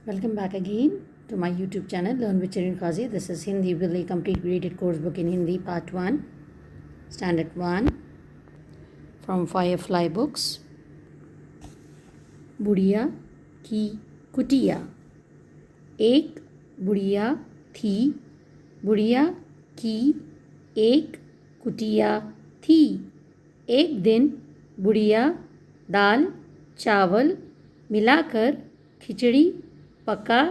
Welcome back again to my YouTube channel Learn with Shirin Qazi. This is Hindi Will Complete Graded Course Book in Hindi Part 1 Standard 1 from Firefly Books. बुढ़िया की कुटिया। एक बुढ़िया थी, बुढ़िया की एक कुटिया थी। एक दिन बुढ़िया दाल चावल मिलाकर खिचड़ी पका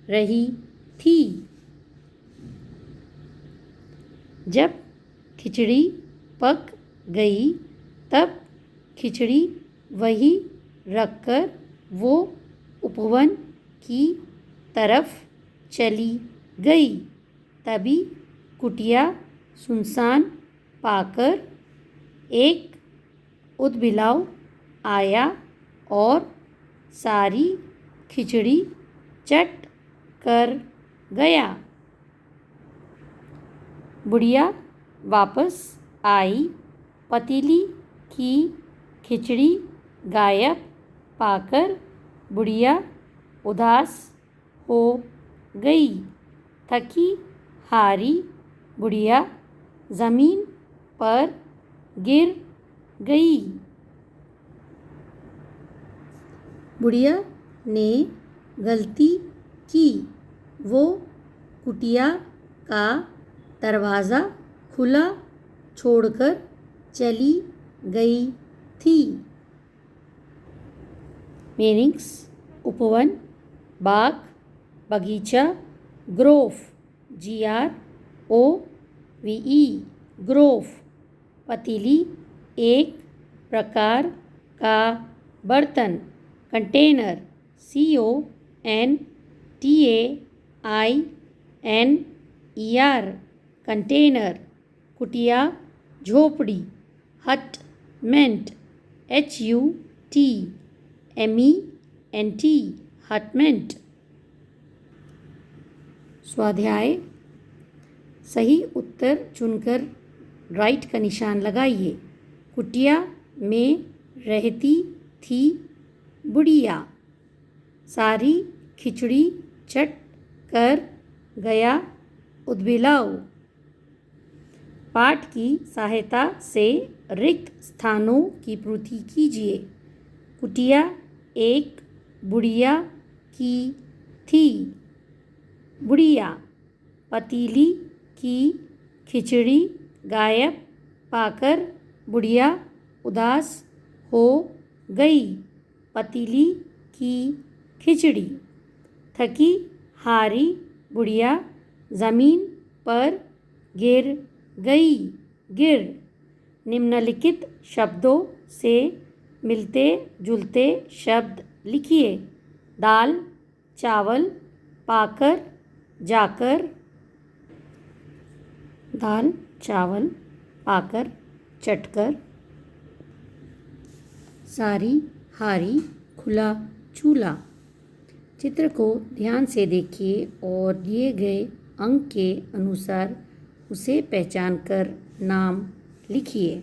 रही थी। जब खिचड़ी पक गई तब खिचड़ी वही रखकर वो उपवन की तरफ चली गई। तभी कुटिया सुनसान पाकर एक ऊदबिलाव आया और सारी खिचड़ी चट कर गया। बुढ़िया वापस आई, पतीली की खिचड़ी गायब पाकर बुढ़िया उदास हो गई। थकी हारी बुढ़िया ज़मीन पर गिर गई। बुढ़िया ने गलती की, वो कुटिया का दरवाज़ा खुला छोड़कर चली गई थी। मीनिंग्स: उपवन, बाग, बगीचा, ग्रोव, GROVE, ग्रोव। पतीली, एक प्रकार का बर्तन, कंटेनर, CONTAINER, कंटेनर। कुटिया, झोपड़ी, हटमेंट, HUTMENT, हटमेंट। स्वाध्याय: सही उत्तर चुनकर राइट का निशान लगाइए। कुटिया में रहती थी बुढ़िया, सारी खिचड़ी चट कर गया ऊदबिलाव। पाठ की सहायता से रिक्त स्थानों की पूर्ति कीजिए। कुटिया एक बुढ़िया की थी। बुढ़िया, पतीली की खिचड़ी गायब पाकर बुढ़िया उदास हो गई। पतीली की खिचड़ी। थकी हारी बुढ़िया ज़मीन पर गिर गई। गिर। निम्नलिखित शब्दों से मिलते जुलते शब्द लिखिए। दाल चावल पाकर जाकर, दाल चावल पाकर चटकर, सारी हारी खुला चूल्हा। चित्र को ध्यान से देखिए और दिए गए अंक के अनुसार उसे पहचान कर नाम लिखिए।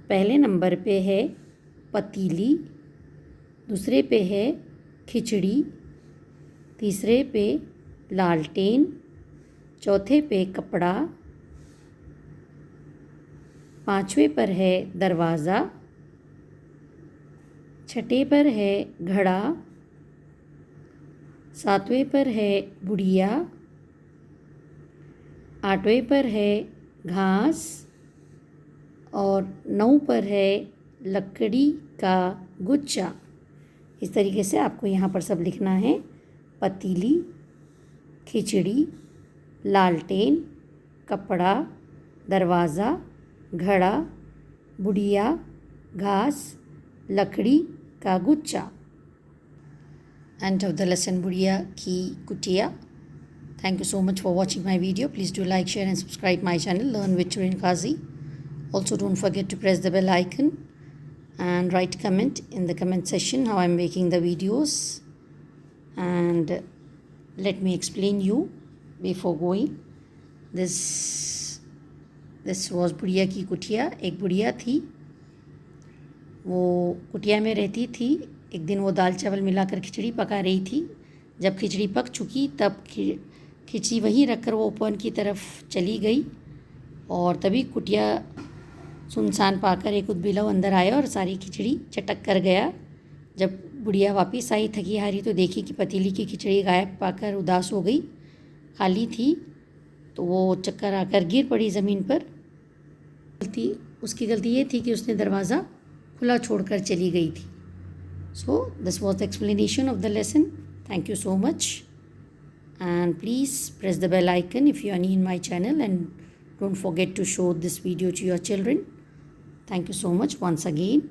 पहले नंबर पे है पतीली, दूसरे पे है खिचड़ी, तीसरे पे लालटेन, चौथे पे कपड़ा, पांचवे पर है दरवाज़ा, छठे पर है घड़ा, सातवें पर है बुढ़िया, आठवें पर है घास और 9 पर है लकड़ी का गुच्छा। इस तरीके से आपको यहाँ पर सब लिखना है। पतीली, खिचड़ी, लालटेन, कपड़ा, दरवाज़ा, घड़ा, बुढ़िया, घास, लकड़ी का गुच्छा। End of the lesson, बुढ़िया की कुटिया. Thank you so much for watching my video. Please do like, share and subscribe my channel Learn with Shirin Qazi. Also don't forget to press the bell icon and write comment in the comment section how I'm making the videos. And let me explain you before going. This was बुढ़िया की कुटिया. एक बुढ़िया थी, वो कुटिया में रहती थी। एक दिन वो दाल चावल मिलाकर खिचड़ी पका रही थी। जब खिचड़ी पक चुकी तब खिचड़ी वहीं रखकर वो ओपन की तरफ चली गई और तभी कुटिया सुनसान पाकर एक उदबिलाव अंदर आया और सारी खिचड़ी चटक कर गया। जब बुढ़िया वापस आई थकी हारी तो देखी कि पतीली की खिचड़ी गायब पाकर उदास हो गई, खाली थी। तो वो चक्कर आकर गिर पड़ी ज़मीन पर। उसकी गलती ये थी कि उसने दरवाज़ा खुला छोड़कर चली गई थी। So this was the explanation of the lesson. Thank you so much, and please press the bell icon if you are new in my channel, and don't forget to show this video to your children. Thank you so much once again.